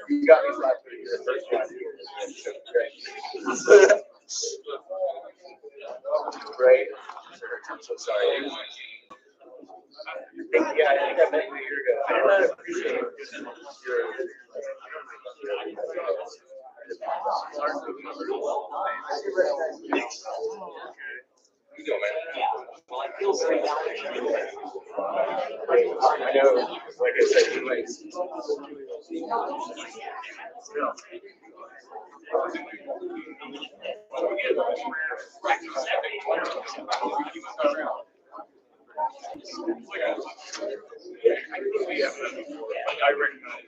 You got me flat footed your first round. Great. I'm so sorry. Yeah, I think I met you a year ago. I appreciate your you doing, man? Well, I feel very I know, like I said, too late. I recognize.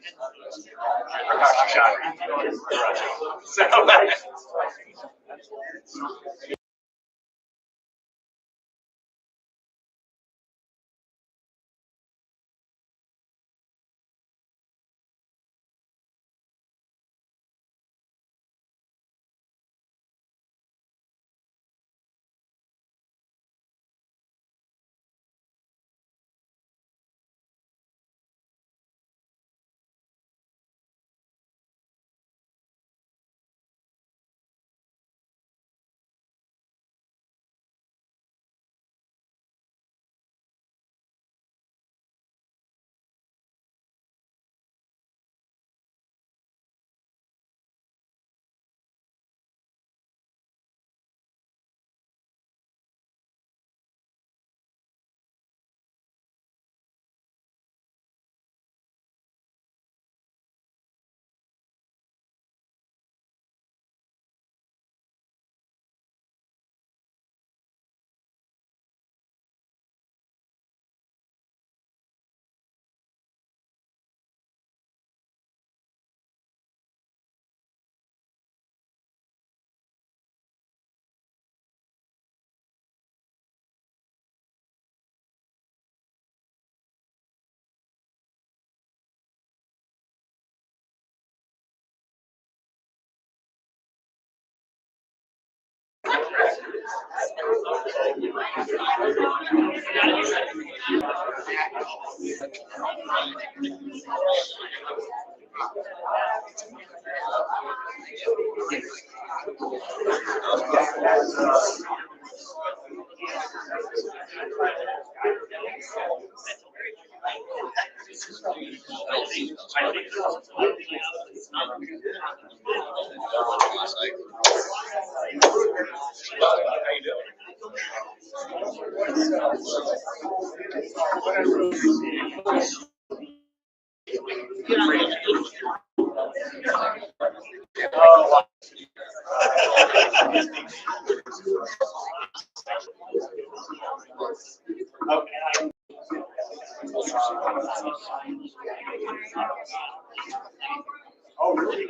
Oh, really?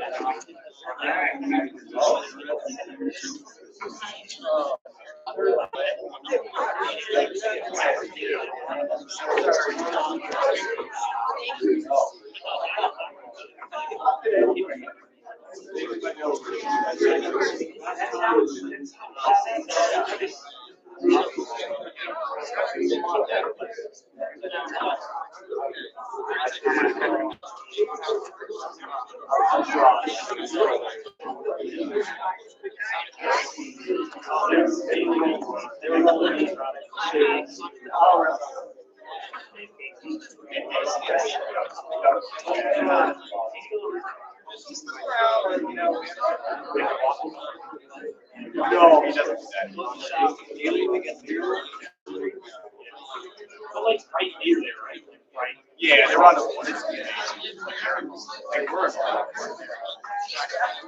No, he doesn't. Yeah, they're on the one.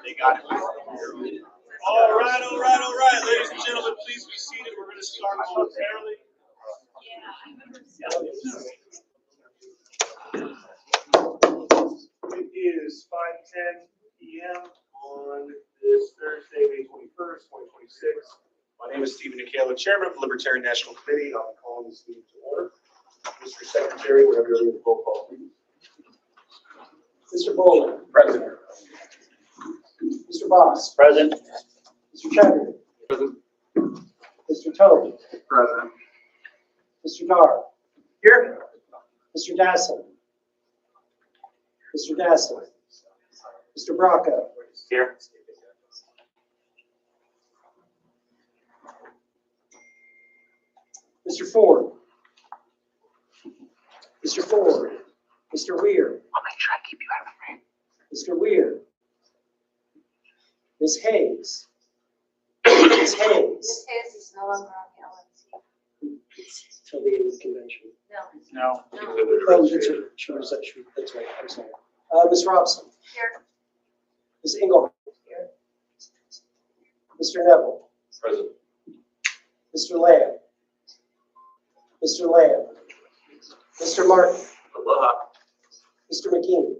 They got it. All right, ladies and gentlemen, please be seated. We're going to start momentarily. It is 5:10 p.m. on this Thursday, May 21st, 2026. My name is Stephen Nicola, Chairman of the Libertarian National Committee. I'll be calling this meeting to order. Mr. Secretary, whenever you're ready to roll call, please. Mr. Bowler. Present. Mr. Boss. Present. Mr. Chadwick. Present. Mr. Tobin, Present. Mr. Dar, Here. Mr. Dasson, Mr. Dasson, Mr. Bracco, Here. Mr. Ford, Mr. Ford, Mr. Weir, I'll make sure I keep you out of the frame. Mr. Weir, Ms. Hayes, Ms. Hayes, Ms. Hayes is no longer on the LNC. till the end of the convention. No. No. Oh, that's right. That's right. I'm sorry. Ms. Robson, Here. Ms. Engelhardt, Here. Mr. Neville, Present. Mr. Lamb, Mr. Lamb, Mr. Martin, Aloha. Mr. McKean,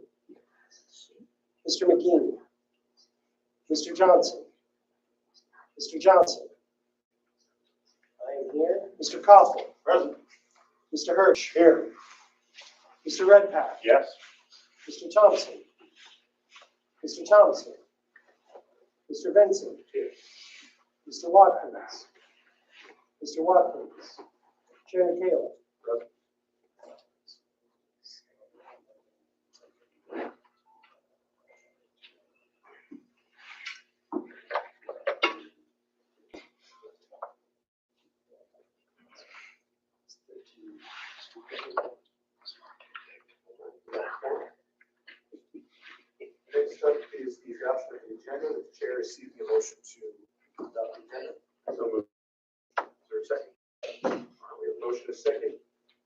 Mr. McKean, Mr. Johnson, Mr. Johnson. I am here. Mr. Coughlin, Present. Mr. Hirsch, here. Mr. Redpath, Yes. Mr. Thompson, Mr. Thompson, Mr. Vincent, Mr. Watkins, Mr. Watkins, Chairman Kayla. Next up is the adoption of the agenda. The chair is seeking a motion to adopt the agenda. So moved. Is there a second? We have a motion and a second.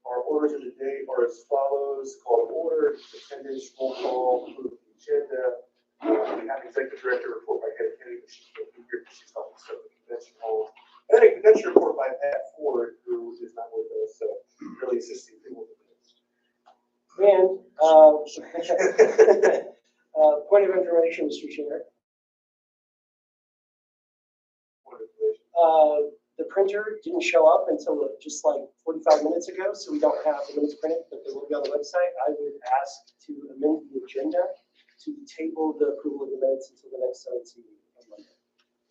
Our orders of the day are as follows: call to order, attendance, roll call, approve the agenda. We have executive director report by Head Kennedy, but she can't be here because she's on the convention hall. And a convention report by Pat Ford, who is not with us, so really assisting people with this. And, point of information, Mr. Chair. The printer didn't show up until just like 45 minutes ago, so we don't have the minutes printed, but they will be on the website. I would ask to amend the agenda to table the approval of the minutes until the next LNC meeting on Monday.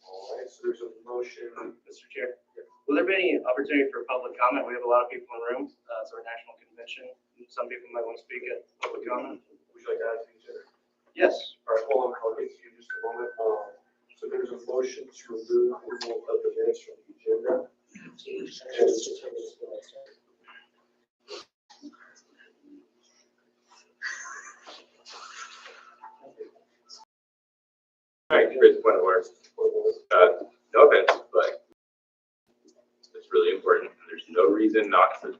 All right, so there's a motion. Mr. Chair, will there be any opportunity for public comment? We have a lot of people in the room. It's our national convention. Some people might want to speak at public comment. Would you like to add to the agenda? Yes. All right, hold on, I'll get to you in just a moment. So there's a motion to remove approval of the minutes from the agenda. All right, here's the point of order. No offense, but it's really important. There's no reason not to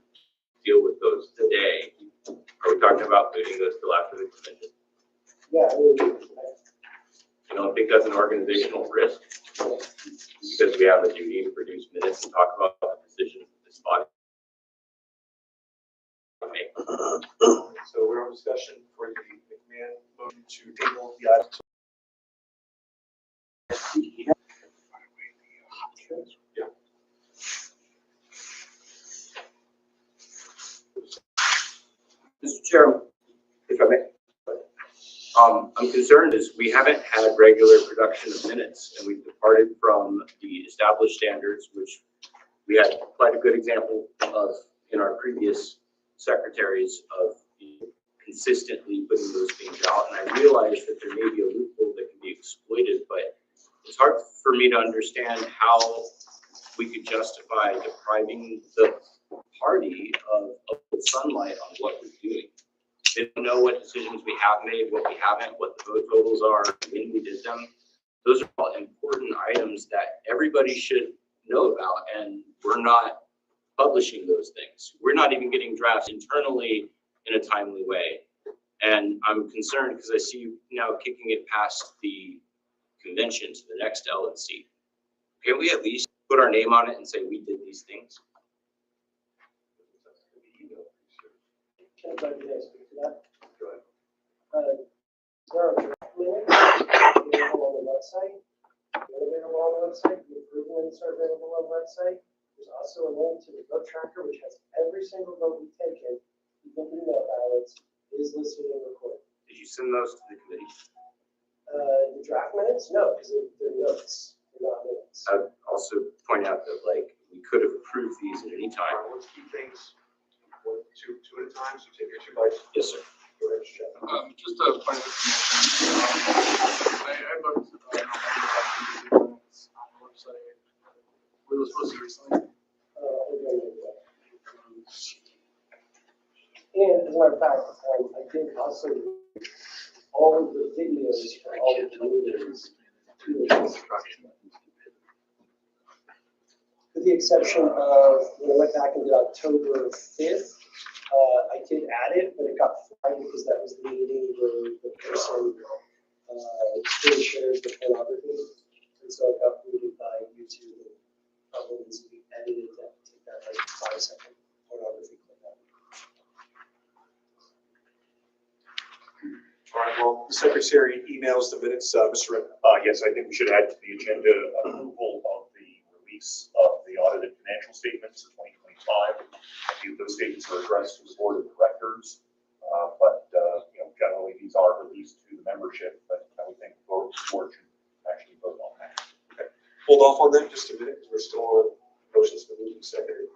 deal with those today. Are we talking about moving those till after the convention? Yeah, I mean, You don't think that's an organizational risk? Because we have a duty to produce minutes and talk about the decisions of this body. So we're on discussion for the McMahon motion to table the item. Yeah. Mr. Chairman, if I may. I'm concerned is we haven't had regular production of minutes, and we've departed from the established standards, which we had quite a good example of in our previous secretaries of consistently putting those things out. And I realize that there may be a loophole that can be exploited, but it's hard for me to understand how we could justify depriving the party of sunlight on what we're doing. They don't know what decisions we have made, what we haven't, what the vote totals are, when we did them. Those are all important items that everybody should know about, and we're not publishing those things. We're not even getting drafts internally in a timely way. And I'm concerned because I see you now kicking it past the convention to the next LNC. Can we at least put our name on it and say we did these things? Can I speak to that? Go ahead. There are draft minutes available on the website. They're available on the website. The approved minutes are available on the website. There's also a link to the vote tracker, which has every single vote we've taken. Even email ballots is listed and recorded. Did you send those to the committee? The draft minutes? No, because they're notes. They're not minutes. I'd also point out that like we Vice? Yes, sir. Go ahead, Jeff. Just a point of information. I looked on the website. We were supposed to recently. And as a matter of fact, I did also all of the videos for all of the meetings. With the exception of when I went back and did October 5th, I did add it, but it got flagged because that was the meeting where the person screen shares the pornography. And so it got booted by YouTube and probably needs to be edited to take that like 5-second pornography clip out. All right, well, the secretary emails the minutes, Mr. Rick. Yes, I think we should add to the agenda approval of the release of the audited financial statements of 2025. I think those statements are addressed to the board of directors, but generally these are released to the membership, but I would think the board should actually vote on that. Okay. Hold off on that just a minute, because we're still on motions for moving second.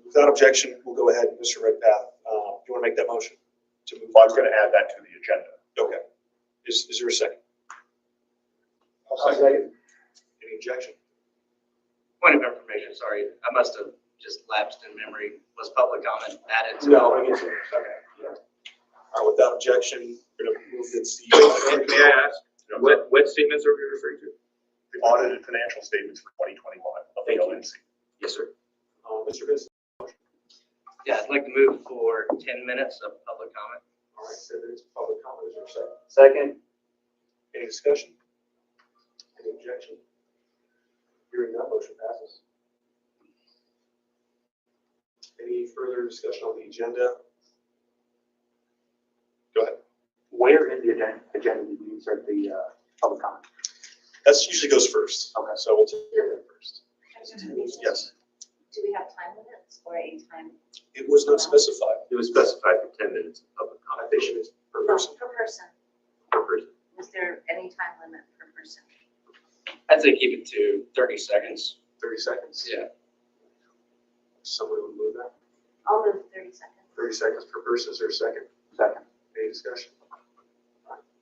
Without objection, we'll go ahead, Mr. Redpath. Do you want to make that motion to move? I was going to add that to the agenda. Okay. Is there a second? I'll second. Any objection? Point of information, sorry, I must have just lapsed in memory. Was public comment added to? No, I it? guess. Okay. All right, without objection, we're going to move this. May I ask, what statements are we referring to? The audited financial statements for 2025 of the LNC. Yes, sir. Mr. Vincent? Yeah, I'd like to move for 10 minutes of public comment. All right, so there's public comment. Is there a second? Second. Any discussion? Any objection? Hearing none, motion passes. Any further discussion on the agenda? Go ahead. Where in the agenda did you insert the public comment? That usually goes first. Okay. So we'll take care of that first. Yes. Do we have time limits or a time? It was not specified. It was specified for 10 minutes of public I comment. think it is per No, person. per person. Per person. Was there any time limit per person? I'd say keep it to 30 seconds. 30 seconds. Yeah. Someone would move that. I'll move 30 seconds. 30 seconds per person. Is there a second? Second. Any discussion?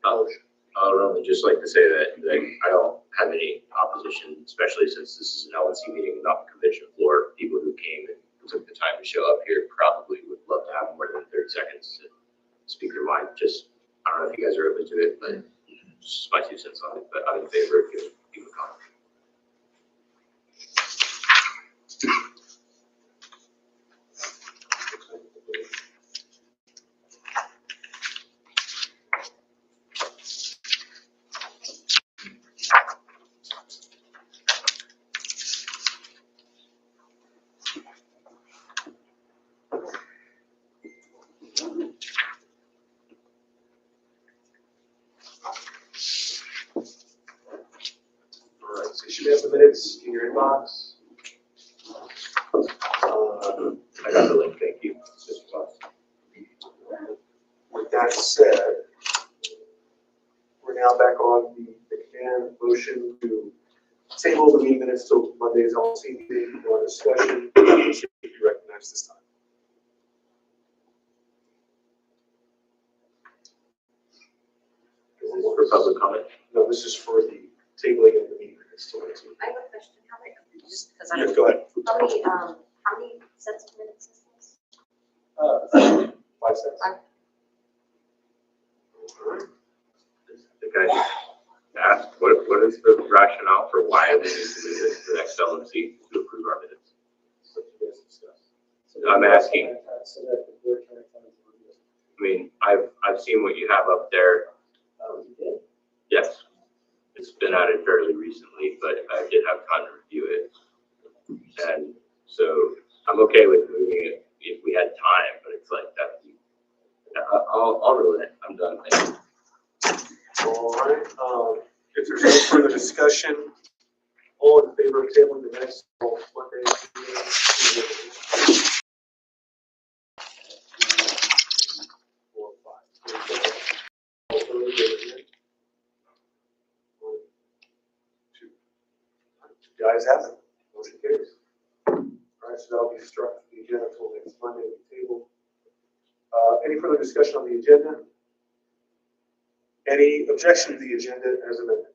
Motion. I would only just like to say that I don't have any opposition, especially since this is an LNC meeting, not the convention floor. People who came and took the time to show up here probably would love to have more than 30 seconds to speak their mind. Just, I don't know if you guys are open to it, but just my 2 cents on it. But I'm in favor of giving people comment. All right, so you should have the minutes in your inbox. I got the link, thank you. With that said, we're now back on the command motion to table the meeting minutes till Monday's LNC meeting for discussion. Should be recognized this time. Is this for public comment? No, this is for the tabling of the meeting minutes till next week. I have a question. How many, just because Yeah, I'm, go ahead. how many sets of minutes is this? 5 seconds. Five. All right. The guy asked, what is the rationale for why we need to move this to the next LNC to approve our minutes? So you guys discuss. I'm asking. So that the board can have time to review it. I mean, I've seen what you have up there. Oh, you did? Yes, it's been added fairly recently, but I did have time to review it. And so I'm okay with moving it if we had time, but it's like that. I'll rule it. I'm done. Thank you. All right, if there's no further discussion, all in favor of tabling the next Monday? Four, five. All those in favor? 1, 2. Ayes have it. Motion carries. All right, so that'll be struck from the agenda until next Monday at the table. Any further discussion on the agenda? Any objection to the agenda as amended?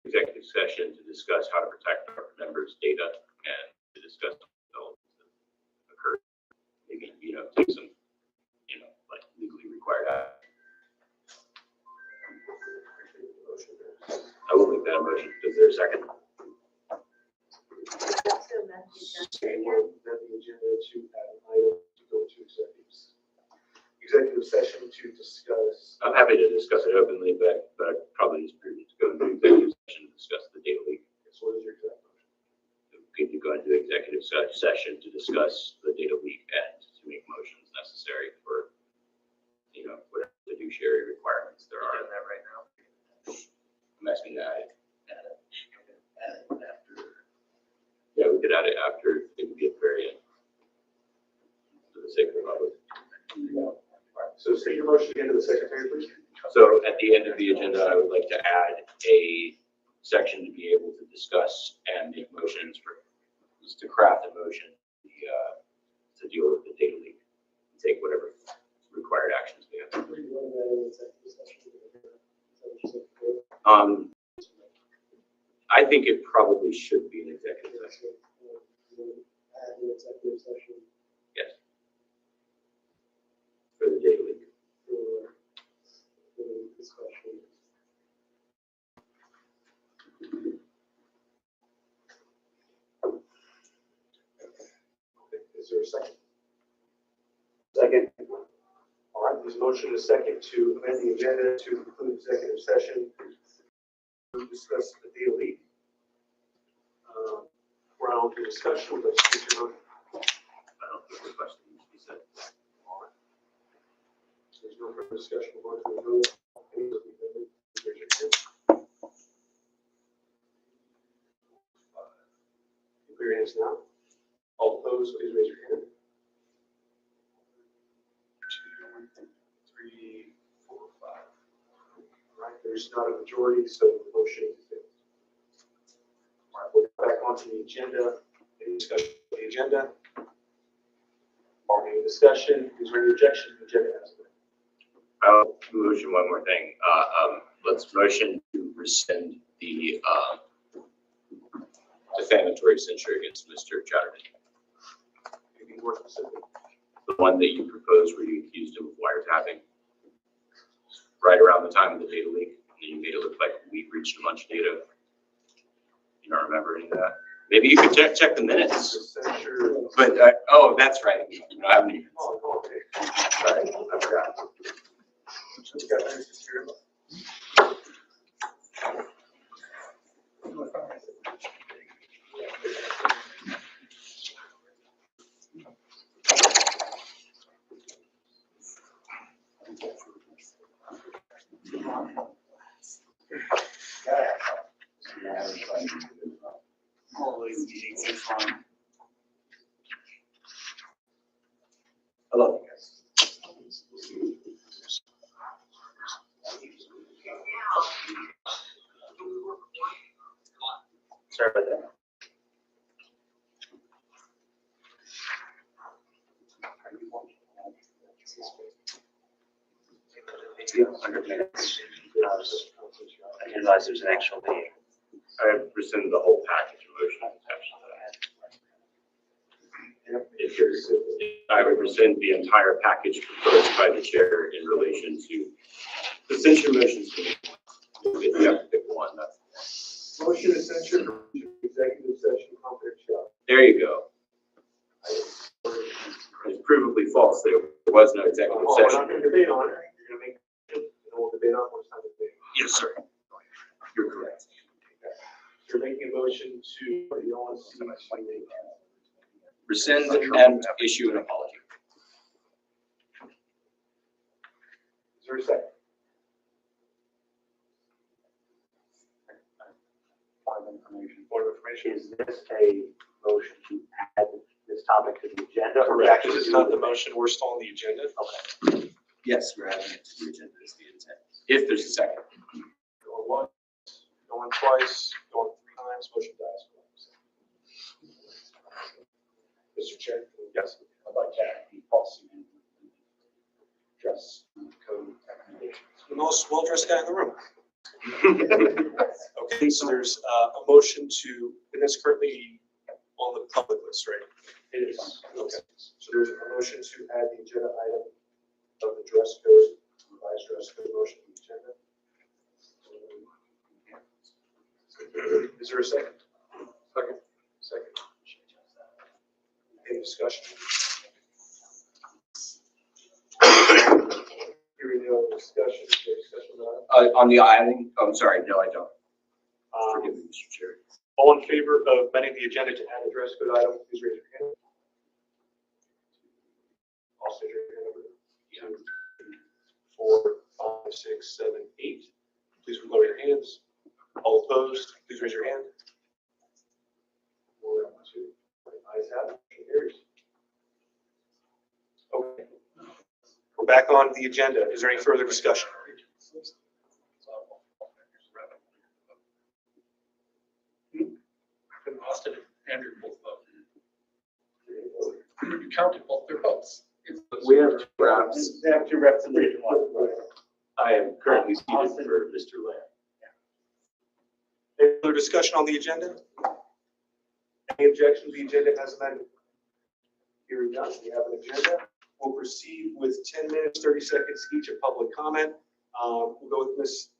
Executive session to discuss how to protect our members' data and to discuss developments that occur. Maybe, take some, like legally required action. I will make that a motion. Is there a second? Also amend the agenda Same again. way that the agenda to add an item to go to executive session to discuss. I'm happy to discuss it openly, but probably it's prudent to go into executive session to discuss the data leak. So what is your exact motion? Good to go into executive session to discuss the data leak and to make motions necessary for, whatever fiduciary requirements there are. That right now. I'm asking that. Yeah, we could add it after, it would be at the very end. For the sake of the public. So state your motion again to the secretary, please. So at the end of the agenda, I would like to add a section to be able to discuss and make motions to craft a motion, to deal with the data leak, and take whatever required actions we have. I think it probably should be an executive session. Yes. For the data leak. Is there a second? Second. All right, there's a motion and a second to amend the agenda to include executive session to discuss the deal leak. We're on to discussion with the speaker. I don't think the question needs to be said. All right. There's no further discussion. We're going to move. Any of the amendment, raise your hand. Clear your hands now. All opposed, please raise your hand. 2, 3, 4, 5. All right, there's not a majority, so the motion is failed. All right, we'll get back onto the agenda. Any discussion on the agenda? Any discussion? Is there any objection to the agenda as amended? I'll motion one more thing. Let's motion to rescind the defamatory censure against Mr. Chatterton. Can you be more specific? The one that you proposed where you accused him of wiretapping right around the time of the data leak. And you made it look like we breached a bunch of data. You don't remember any of that? Maybe you could check the minutes. Censure. But, oh, that's right. You don't have any. Oh, okay. Sorry, I forgot. We got minutes here. All these meetings are fun. I love you guys. Sorry about that. Under minutes. I didn't realize there's an actual meeting. I rescind the whole package of motions attached to that. If there's, I would rescind the entire package proposed by the chair in relation to the censure motions. If you have to pick one, that's. Motion to censure for executive session confidentiality. There you go. It's provably false. There was no executive We're not session. going to debate on it. You're going to make, and we'll debate on it when it's time to debate. Yes, sir. You're correct. You're making a motion to, the LNC. Rescind and issue an apology. Is there a second? Board of Information. Is this a motion to add this topic to the agenda? or Correct. actually This is do not it? the motion. We're still on the agenda. Okay. Yes, we're adding it to the agenda is the intent. If there's a second. Going once, going twice. twice, going 3 times, motion dies. Mr. Chair? Yes. I'd like to add the policy dress code recommendations. The most well-dressed guy in the room. Okay, so there's a motion to, and that's currently on the public list, right? It is. Okay, so there's a motion to add the agenda item of the dress code, revised dress code motion to the agenda. Is there a second? Second. Any discussion? Hearing no discussion, is there discussion on that? On the item, I'm sorry, no, I don't. Um, Forgive me, Mr. Chair. All in favor of amending the agenda to add a dress code item, please raise your hand. Also, raise your hand. 2, 3, 4, 5, 6, 7, 8. Please lower your hands. All opposed, please raise your hand. 1, 2. Ayes have it. Motion carries. Okay. We're back on the agenda. Is there any further discussion? Austin and Andrew both voted. You counted both their votes. We have 2 reps. They have 2 reps in Region 1. I am currently seated for Mr. Lamb. Any further discussion on the agenda? Any objection to the agenda as amended? Hearing none, we have an agenda. We'll proceed with 10 minutes, 30 seconds each of public comment. We'll go with Ms.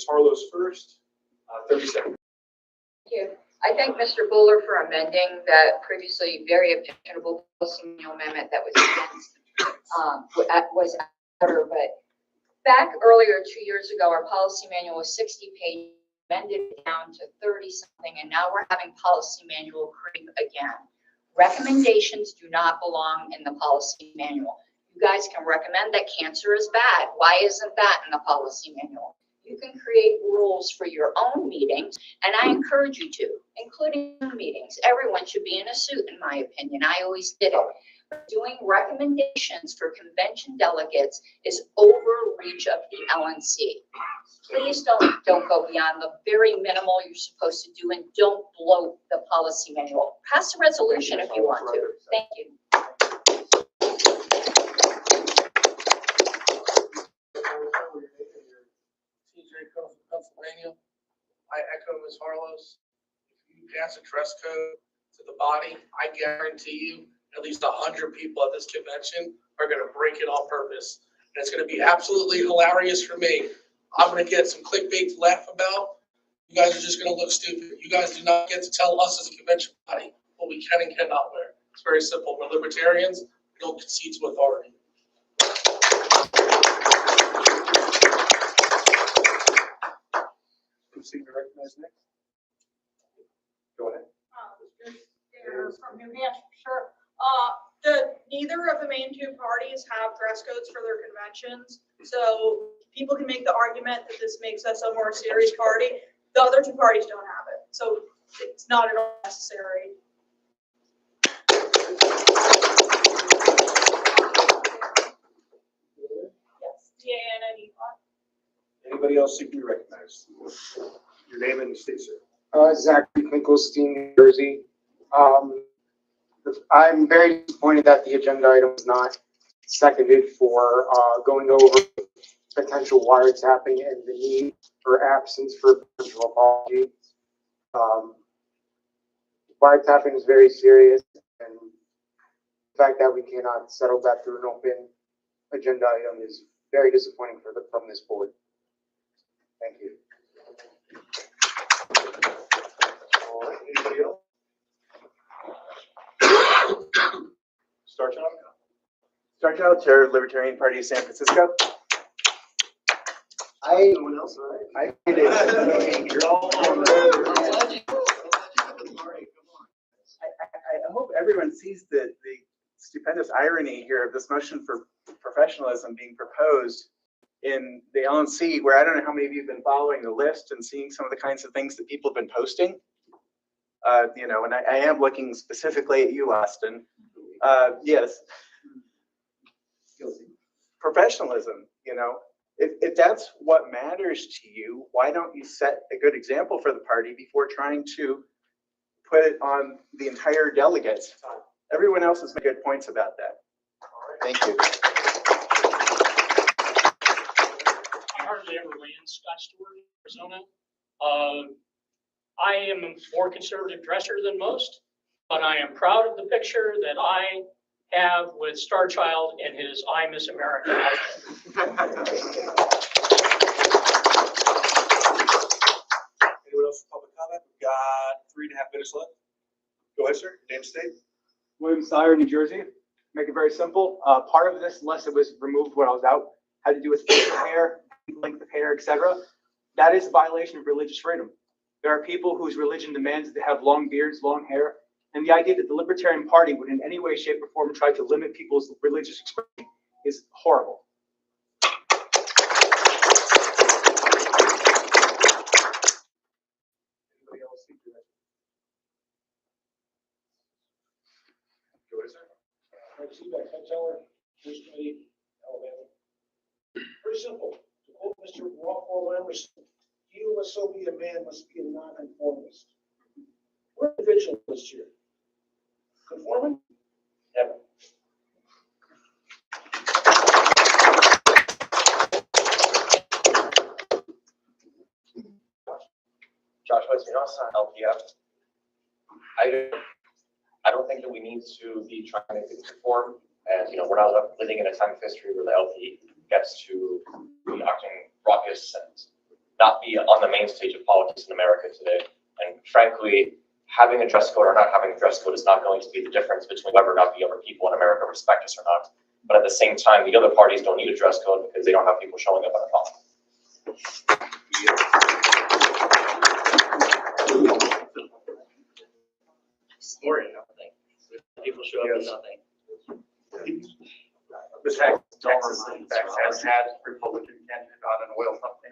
Harlow's first. 30 seconds. Thank you. I thank Mr. Buller for amending that previously very objectionable policy manual amendment that was against, was order, but back earlier 2 years ago, our policy manual was 60 pages, amended it down to 30 something, and now we're having policy manual creep again. Recommendations do not belong in the policy manual. You guys can recommend that cancer is bad. Why isn't that in the policy manual? You can create rules for your own meetings, and I encourage you to, including meetings. Everyone should be in a suit, in my opinion. I always did it. But doing recommendations for convention delegates is overreach of the LNC. Please don't go beyond the very minimal you're supposed to do, and don't bloat the policy manual. Pass a resolution if you want to. Thank you. TJ comes from Pennsylvania. I echo Ms. Harlow's. If you pass a dress code to the body, I guarantee you at least 100 people at this convention are going to break it on purpose. And it's going to be absolutely hilarious for me. I'm going to get some clickbait to laugh about. You guys are just going to look stupid. You guys do not get to tell us as a convention body what we can and cannot wear. It's very simple. We're libertarians. We don't concede to authority. Who's seeking to recognize next? Go ahead. From New Hampshire. Neither of the main 2 parties have dress codes for their conventions, so people can make the argument that this makes us a more serious party. The other 2 parties don't have it, so it's not at all necessary. Yes, DANNE. Anybody else seeking to be recognized? Your name and state, sir. Zachary Finkelstein, New Jersey. I'm very disappointed that the agenda item is not seconded for going over potential wiretapping and the need for absence for potential apology. Wiretapping is very serious, and the fact that we cannot settle that through an open agenda item is very disappointing from this board. Thank you. All right, anybody else? Star Child? Star Child, Chair of Libertarian Party of San Francisco. Someone else, all right? You're all I hope everyone sees the stupendous irony here of this motion for professionalism being proposed in the LNC, where I don't know how many of you have been following the list and seeing some of the kinds of things that people have been posting. You know, and I am looking specifically at you, Austin. Yes. Professionalism, you know, If that's what matters to you, why don't you set a good example for the party before trying to put it on the entire delegates? Everyone else has made good points about that. Thank you. I hardly ever land Scottsdale, Arizona. I am a more conservative dresser than most, but I am proud of the picture that I have with Star Child and his I Miss America outfit. Anyone else for public comment? We've got 3.5 minutes left. Go ahead, sir. Name, state. William Sire, New Jersey. Make it very simple. Part of this, unless it was removed when I was out, had to do with facial hair, length of hair, etc. That is a violation of religious freedom. There are people whose religion demands that they have long beards, long hair, and the idea that the Libertarian Party would in any way, shape, or form try to limit people's religious expression is horrible. Anybody else think you're right? Go ahead, sir. Alabama. Very simple. To quote Mr. Rockwell Emerson, "He who must so be a man must be a nonconformist." We're individualists here. Conforming? Never. Josh Westmenos, LPF. I don't think that we need to be trying to conform, and we're not living in a time of history where the LP gets to be acting raucous and not be on the main stage of politics in America today. And frankly, having a dress code or not having a dress code is not going to be the difference between whether or not the other people in America respect us or not. But at the same time, the other parties don't need a dress code because they don't have people showing up on a phone. Or nothing. People show up and nothing. Texas has had Republican candidate on an oil company.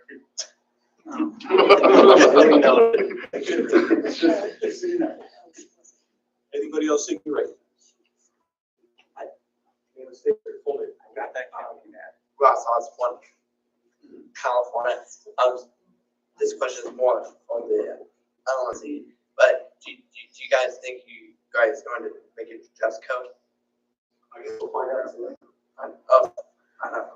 Anybody else think you're right? Got that comment. Ross Osborne, California. This question is more on the LNC, but do you guys think you guys going to make it dress code? I guess we'll find out today. Oh, I know.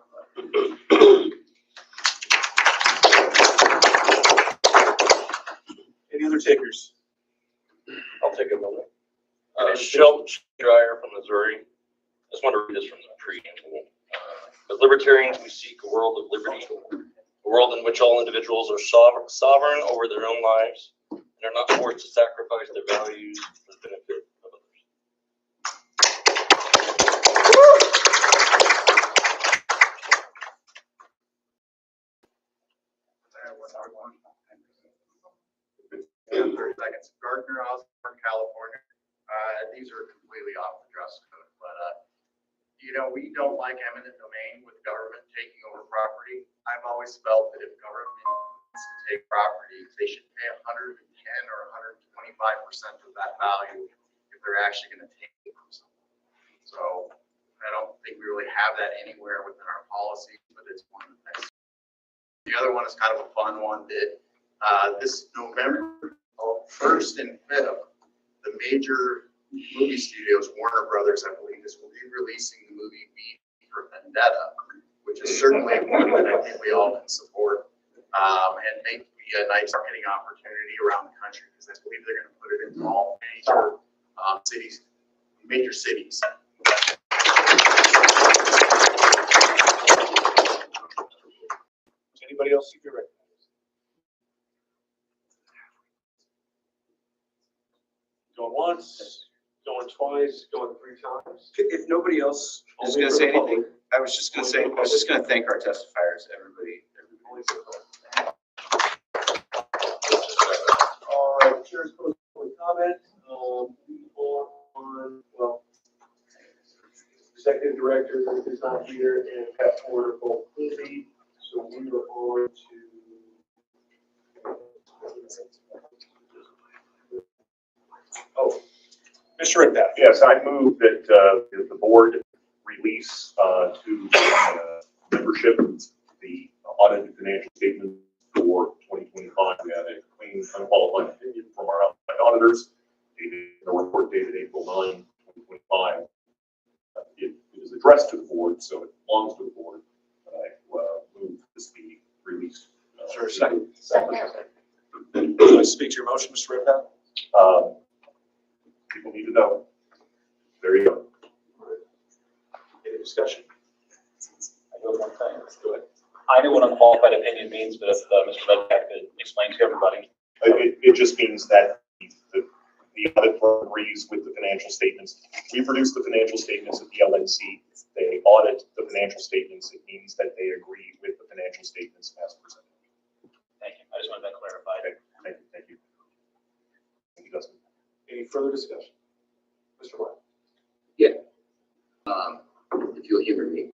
Any other takers? I'll take a moment. Sheldon Dryer from Missouri. I just want to read this from the preamble. As libertarians, we seek a world of liberty, a world in which all individuals are sovereign over their own lives and are not forced to sacrifice their values for the benefit of others. Gardner, Osborne, California. These are completely off the dress code, but we don't like eminent domain with government taking over property. I've always felt that if government wants to take property, they should pay 110 or 125% of that value if they're actually going to take it from someone. So I don't think we really have that anywhere within our policy, but it's one of the next. The other one is kind of a fun one that this November 1st and 5th, the major movie studios, Warner Brothers, I believe, will be releasing the movie V for Vendetta, which is certainly one that I think we all can support and make be a nice marketing opportunity around the country because I believe they're going to put it into all major cities. Anybody else see your right? Going once, going twice, going 3 times. If nobody else is going to say anything, I was just going to thank our testifiers, everybody. All right, chair's closed public comment. We are on, executive director is not here and Pat Porter both busy, so we are on to. Oh, Mr. Rickdaff. Yes, I move that the board release to membership the audited financial statement for 2025. We had a clean, unqualified opinion from our outside auditors, dated, the report dated April 9, 2025. It is addressed to the board, so it belongs to the board. But I move this be released. Is there a second? Second. Would you like to speak to your motion, Mr. Redpath? People need to know. There you go. Any discussion? I do have one thing. Let's do it. I know what unqualified opinion means, but if Mr. Redpath could explain to everybody. It just means that the audit firm agrees with the financial statements. We produce the financial statements at the LNC. They audit the financial statements. It means that they agree with the financial statements as presented. Thank you. I just wanted that clarified. Okay, thank you, thank you. Thank you, Dustin. Any further discussion? Mr. White? If you'll humor me.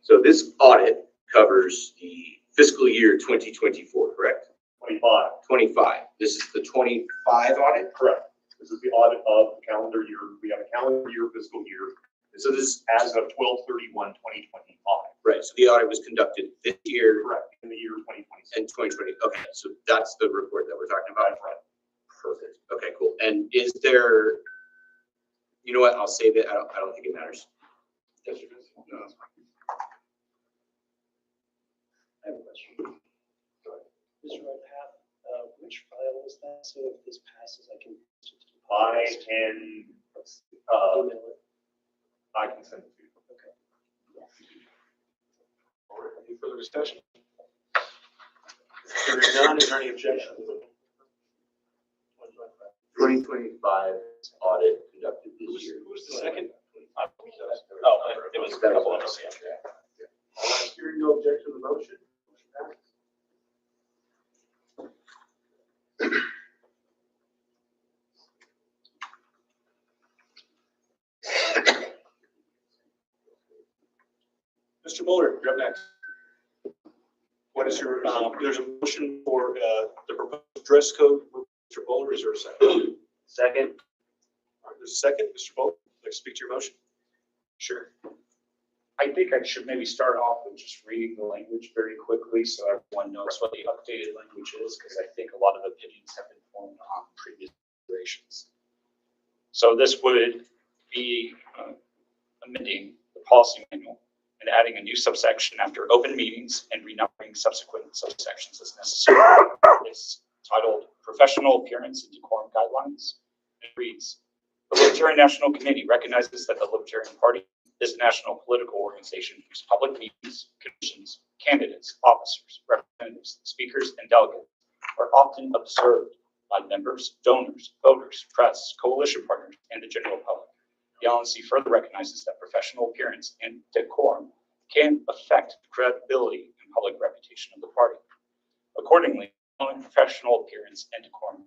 So this audit covers the fiscal year 2024, correct? 25. 25. This is the 25 audit? Correct. This is the audit of the calendar year. We have a calendar year fiscal year. So this, as of 12/31/2025. right, so the audit was conducted this year. Correct, in the year 2026. And 2020, okay, so that's the report that we're talking about? Right. Perfect, okay, cool. And is there, you know what, I'll save it, I don't think it matters. Yes, sir. No. I have a question. Mr. Redpath, which file is that? So if this passes, I can. I can, Email it. I can send it to you. Okay. All right, any further discussion? Hearing none, is there any objection? 2025 audit conducted this year. Who's the second? Oh, it was a couple of us. All right, hearing no objection to the motion. Motion passes. Mr. Mueller, you're up next. What is your, there's a motion for the proposed dress code. Mr. Mueller, is there a second? Second. All right, there's a second. Mr. Mueller, would you like to speak to your motion? Sure. I think I should maybe start off with just reading the language very quickly so everyone knows what the updated language is, because I think a lot of opinions have been formed on previous iterations. So this would be amending the policy manual and adding a new subsection after open meetings and renumbering subsequent subsections as necessary. It's titled Professional Appearance and Decorum Guidelines. It reads, the Libertarian National Committee recognizes that the Libertarian Party is a national political organization whose public meetings, commissions, candidates, officers, representatives, speakers, and delegates are often observed by members, donors, voters, press, coalition partners, and the general public. The LNC further recognizes that professional appearance and decorum can affect the credibility and public reputation of the party. Accordingly, professional appearance and decorum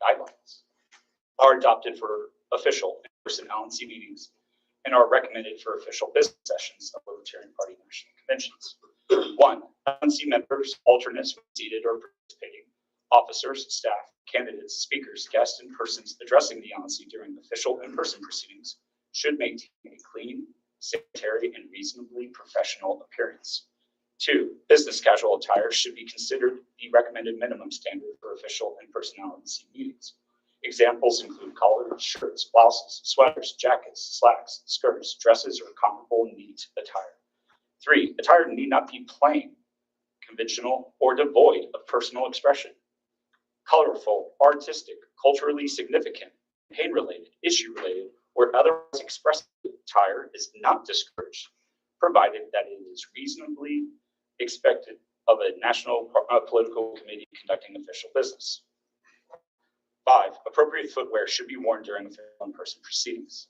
guidelines are adopted for official in-person LNC meetings and are recommended for official business sessions of Libertarian Party national conventions. 1. LNC members, alternates seated or participating, officers, staff, candidates, speakers, guests, and persons addressing the LNC during official in-person proceedings should maintain a clean, sanitary, and reasonably professional appearance. 2. Business casual attire should be considered the recommended minimum standard for official in-person LNC meetings. Examples include collared shirts, blouses, sweaters, jackets, slacks, skirts, dresses, or comparable neat attire. 3. Attire need not be plain, conventional, or devoid of personal expression. Colorful, artistic, culturally significant, campaign-related, issue-related, or otherwise expressive attire is not discouraged, provided that it is reasonably expected of a national political committee conducting official business. 5. Appropriate footwear should be worn during official in-person proceedings.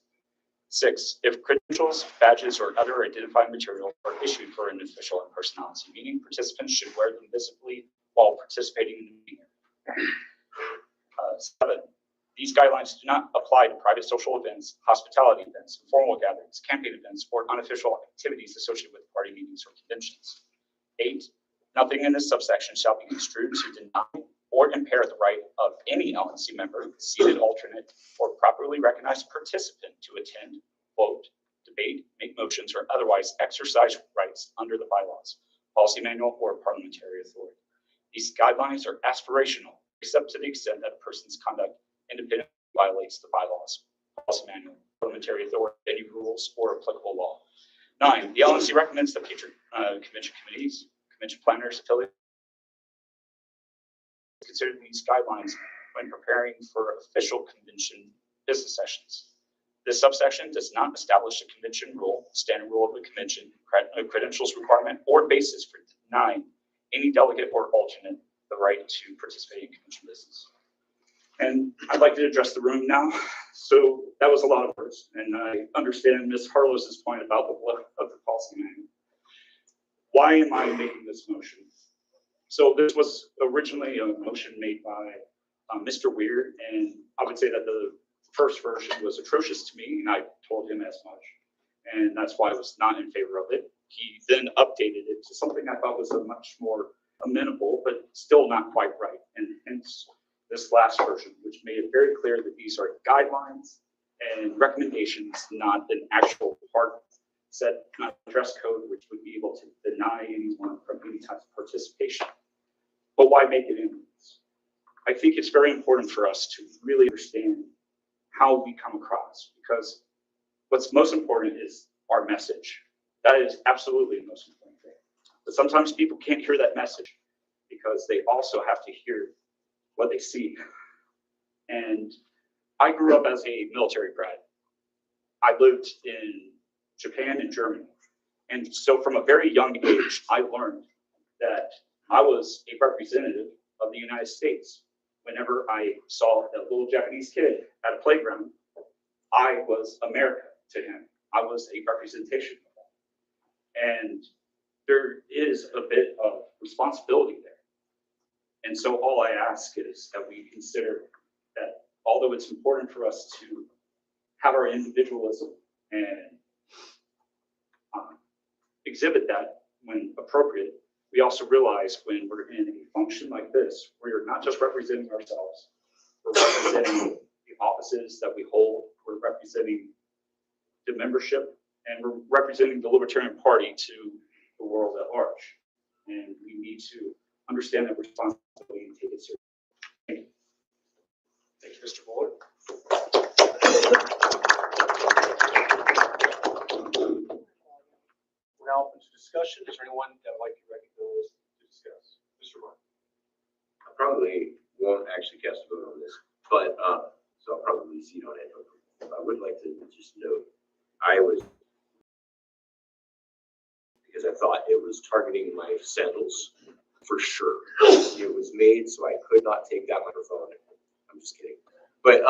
6. If credentials, badges, or other identifying material are issued for an official in-person LNC meeting, participants should wear them visibly while participating in the meeting. 7. These guidelines do not apply to private social events, hospitality events, informal gatherings, campaign events, or unofficial activities associated with party meetings or conventions. 8. Nothing in this subsection shall be construed to deny or impair the right of any LNC member, seated alternate, or properly recognized participant to attend, vote, debate, make motions, or otherwise exercise rights under the bylaws, policy manual, or parliamentary authority. These guidelines are aspirational, except to the extent that a person's conduct independently violates the bylaws, policy manual, parliamentary authority, any rules, or applicable law. 9, the LNC recommends that future convention committees, convention planners, affiliates consider these guidelines when preparing for official convention business sessions. This subsection does not establish a convention rule, standard rule of the convention, credentials requirement, or basis for denying any delegate or alternate the right to participate in convention business. And I'd like to address the room now. So that was a lot of words, and I understand Ms. Harlow's point about the look of the policy manual. Why am I making this motion? So this was originally a motion made by Mr. Weir, and I would say that the first version was atrocious to me, and I told him as much. And that's why I was not in favor of it. He then updated it to something I thought was a much more amenable, but still not quite right. And hence this last version, which made it very clear that these are guidelines and recommendations, not an actual hard set dress code, which would be able to deny anyone from any type of participation. But why make it in? I think it's very important for us to really understand how we come across, because what's most important is our message. That is absolutely the most important thing. But sometimes people can't hear that message because they also have to hear what they see. And I grew up as a military grad. I lived in Japan and Germany. And so from a very young age, I learned that I was a representative of the United States. Whenever I saw a little Japanese kid at a playground, I was America to him. I was a representation of that. And there is a bit of responsibility there. And so all I ask is that we consider that although it's important for us to have our individualism and exhibit that when appropriate, we also realize when we're in a function like this, we're not just representing ourselves, we're representing the offices that we hold, we're representing the membership, and we're representing the Libertarian Party to the world at large. And we need to understand that responsibility and take it seriously. Thank you. Thank you, Mr. Buller. We're now open to discussion. Is there anyone that would like to be recognized to discuss? Mr. Martin. I probably won't actually cast a vote on this, but so I'll probably cede on it. I would like to just note, I was, because I thought it was targeting my sandals for sure. It was made so I could not take that microphone. I'm just kidding. But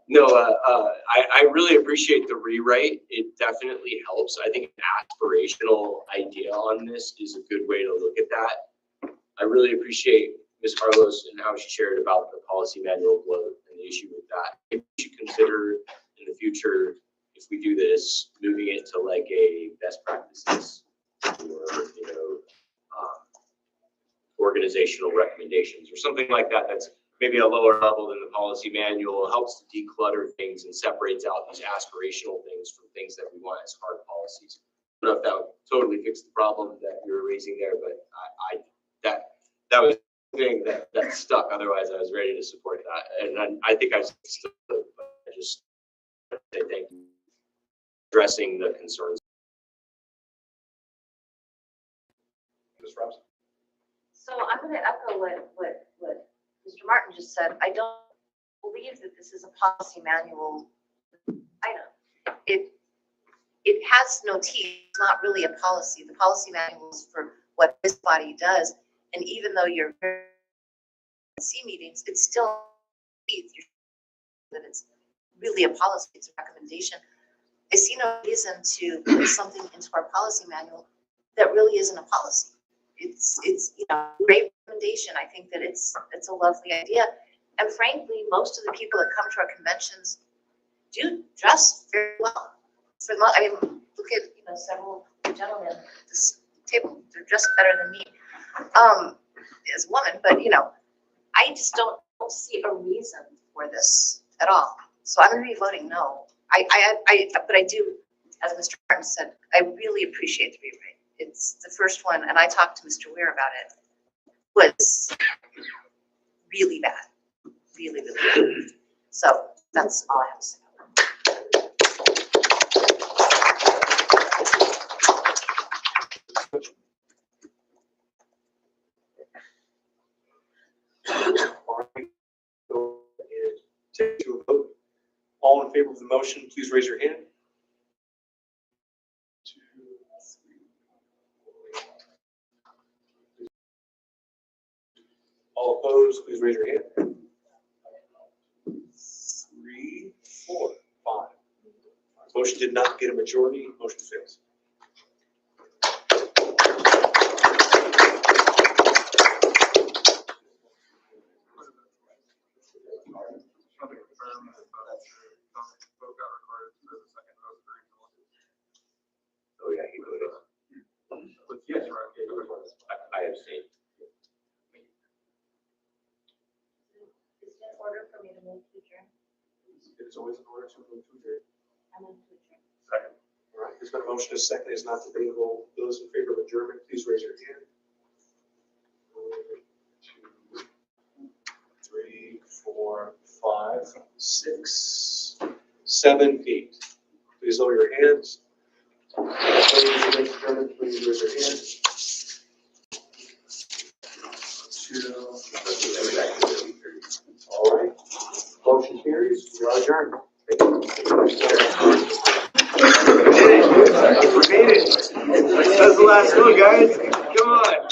no, I really appreciate the rewrite. It definitely helps. I think an aspirational idea on this is a good way to look at that. I really appreciate Ms. Carlos and how she shared about the policy manual bloat and the issue with that. Maybe we should consider in the future, if we do this, moving it to like a best practices or, organizational recommendations or something like that. That's maybe a lower level than the policy manual, helps to declutter things and separates out these aspirational things from things that we want as hard policies. I don't know if that would totally fix the problem that you were raising there, but that was the thing that stuck. Otherwise, I was ready to support that, and I think I still. I just say thank you for addressing the concerns. Ms. Robson. So I'm going to echo what Mr. Martin just said. I don't believe that this is a policy manual item. It has no teeth. It's not really a policy. The policy manual is for what this body does. And even though you're LNC meetings, it's still that it's really a policy. It's a recommendation. I see no reason to put something into our policy manual that really isn't a policy. It's great recommendation. I think that it's a lovely idea. And frankly, most of the people that come to our conventions do dress very well. For the I mean, look at several gentlemen at this table. They're dressed better than me as a woman. But I just don't see a reason for this at all. So I'm going to be voting no. But I do, as Mr. Martin said, I really appreciate the rewrite. It's the first one, and I talked to Mr. Weir about it, was really bad, really, really bad. So that's all I have to say. Go and take to a vote. All in favor of the motion, please raise your hand. 2, 3. All opposed, please raise your hand. 3, 4, 5. Motion did not get a majority. Motion fails. Oh, yeah, he voted. Yes. I abstained. Is it in order for me to move to adjourn? It's always in order to move to adjourn. I move to adjourn. Second. All right, there's been a motion, a second, is not debatable. Those in favor of adjournment, please raise your hand. 1, 2, 3, 4, 5, 6, 7, 8. Please lower your hands. Those against adjournment, please raise your hand. 2. All right. Motion carries. We are adjourned. Thank you. We made it. That was the last one, guys. Come on.